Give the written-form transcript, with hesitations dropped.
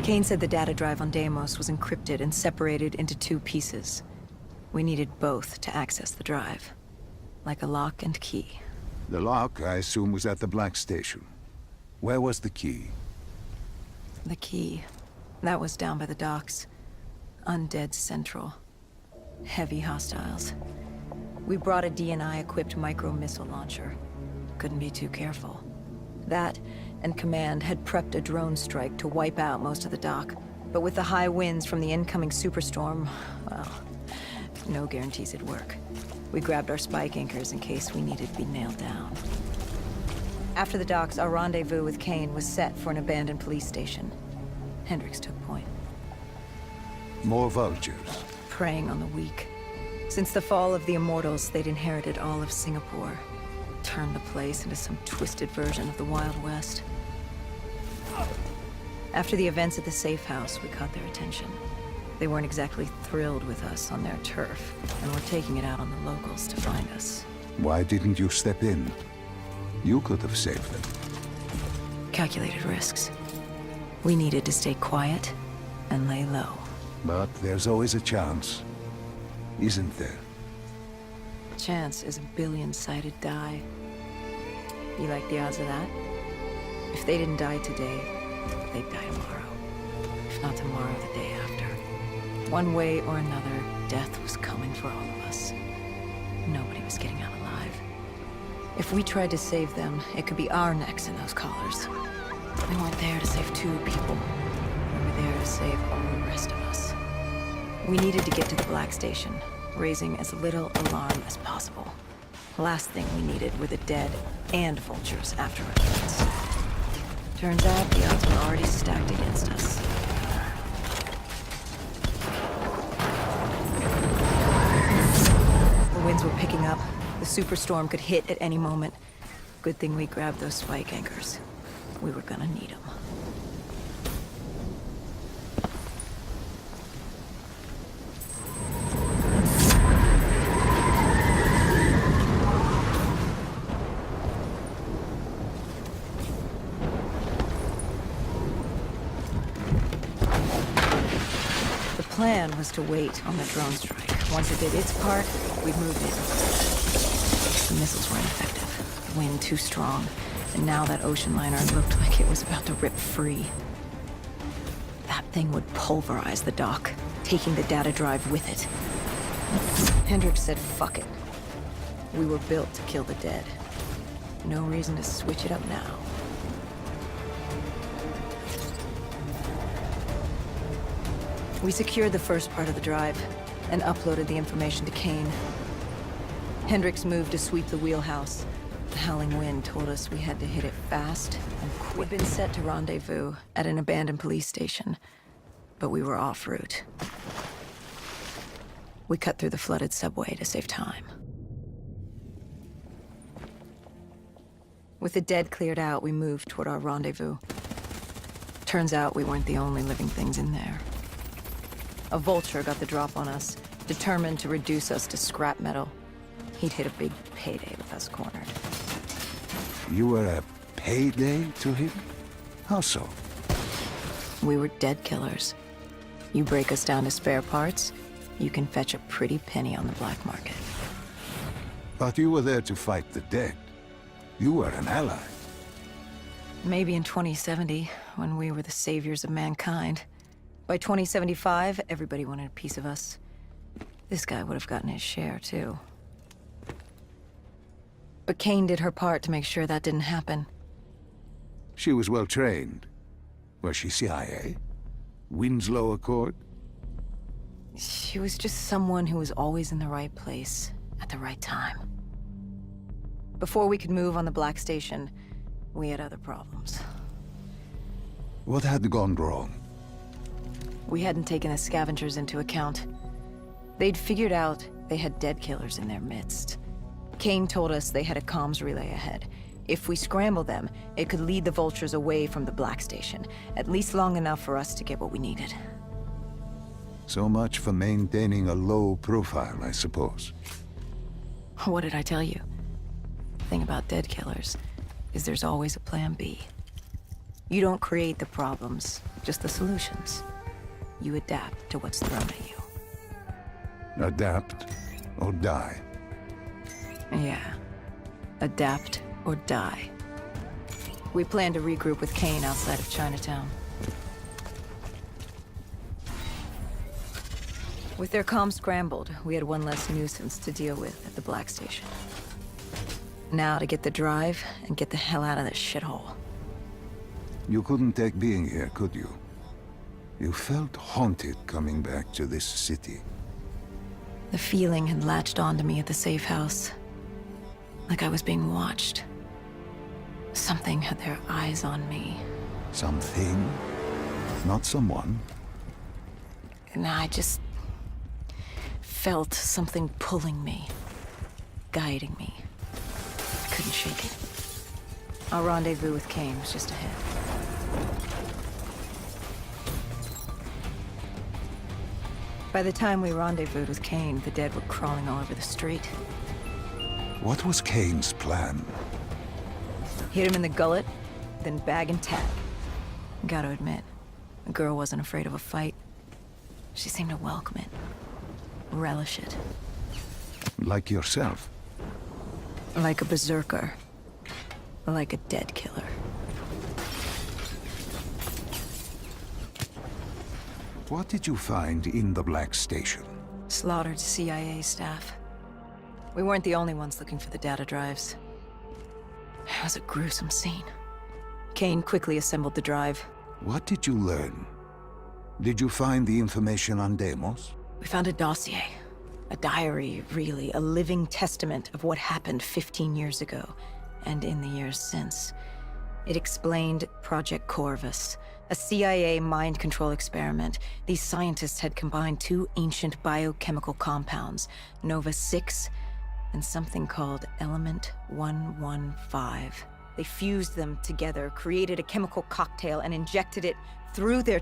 Kane said the data drive on Deimos was encrypted and separated into two pieces. We needed both to access the drive. Like a lock and key. The lock, I assume, was at the Black Station. Where was the key? The key. That was down by the docks. Undead Central. Heavy hostiles. We brought a DNI-equipped micro-missile launcher. Couldn't be too careful. That, and Command had prepped a drone strike to wipe out most of the dock. But with the high winds from the incoming superstorm, well, no guarantees it'd work. We grabbed our spike anchors in case we needed to be nailed down. After the docks, our rendezvous with Kane was set for an abandoned police station. Hendricks took point. More vultures. Preying on the weak. Since the fall of the Immortals, they'd inherited all of Singapore. Turned the place into some twisted version of the Wild West. After the events at the safe house, we caught their attention. They weren't exactly thrilled with us on their turf, and were taking it out on the locals to find us. Why didn't you step in? You could have saved them. Calculated risks. We needed to stay quiet and lay low. But there's always a chance, isn't there? Chance is a billion-sided die. You like the odds of that? If they didn't die today, they'd die tomorrow. If not tomorrow, the day after. One way or another, death was coming for all of us. Nobody was getting out alive. If we tried to save them, it could be our necks in those collars. We weren't there to save 2 people. We were there to save all the rest of us. We needed to get to the Black Station, raising as little alarm as possible. The last thing we needed were the dead and vultures after our threats. Turns out the odds were already stacked against us. The winds were picking up. The superstorm could hit at any moment. Good thing we grabbed those spike anchors. We were gonna need them. The plan was to wait on the drone strike. Once it did its part, we'd move in. The missiles were ineffective. The wind too strong. And now that ocean liner looked like it was about to rip free. That thing would pulverize the dock, taking the data drive with it. Hendricks said, fuck it. We were built to kill the dead. No reason to switch it up now. We secured the first part of the drive and uploaded the information to Kane. Hendricks moved to sweep the wheelhouse. The howling wind told us we had to hit it fast and quick. We'd been set to rendezvous at an abandoned police station, but we were off route. We cut through the flooded subway to save time. With the dead cleared out, we moved toward our rendezvous. Turns out we weren't the only living things in there. A vulture got the drop on us, determined to reduce us to scrap metal. He'd hit a big payday with us cornered. You were a payday to him? How so? We were dead killers. You break us down to spare parts, you can fetch a pretty penny on the black market. But you were there to fight the dead. You were an ally. Maybe in 2070, when we were the saviors of mankind. By 2075, everybody wanted a piece of us. This guy would have gotten his share, too. But Kane did her part to make sure that didn't happen. She was well trained. Was she CIA? Winslow Accord? She was just someone who was always in the right place, at the right time. Before we could move on the Black Station, we had other problems. What had gone wrong? We hadn't taken the scavengers into account. They'd figured out they had dead killers in their midst. Kane told us they had a comms relay ahead. If we scramble them, it could lead the vultures away from the Black Station, at least long enough for us to get what we needed. So much for maintaining a low profile, I suppose. What did I tell you? The thing about dead killers is there's always a plan B. You don't create the problems, just the solutions. You adapt to what's thrown at you. Adapt or die. Yeah. Adapt or die. We plan to regroup with Kane outside of Chinatown. With their comms scrambled, we had one less nuisance to deal with at the Black Station. Now to get the drive and get the hell out of this shithole. You couldn't take being here, could you? You felt haunted coming back to this city. The feeling had latched onto me at the safe house. Like I was being watched. Something had their eyes on me. Something? Not someone? And I just felt something pulling me, guiding me. I couldn't shake it. Our rendezvous with Kane was just ahead. By the time we rendezvoused with Kane, the dead were crawling all over the street. What was Kane's plan? Hit him in the gullet, then bag and tag. Gotta admit, the girl wasn't afraid of a fight. She seemed to welcome it, relish it. Like yourself? Like a berserker. Like a dead killer. What did you find in the Black Station? Slaughtered CIA staff. We weren't the only ones looking for the data drives. It was a gruesome scene. Kane quickly assembled the drive. What did you learn? Did you find the information on Deimos? We found a dossier. A diary, really. A living testament of what happened 15 years ago, and in the years since. It explained Project Corvus, a CIA mind control experiment. These scientists had combined two ancient biochemical compounds, Nova-6 and something called Element 115. They fused them together, created a chemical cocktail, and injected it through their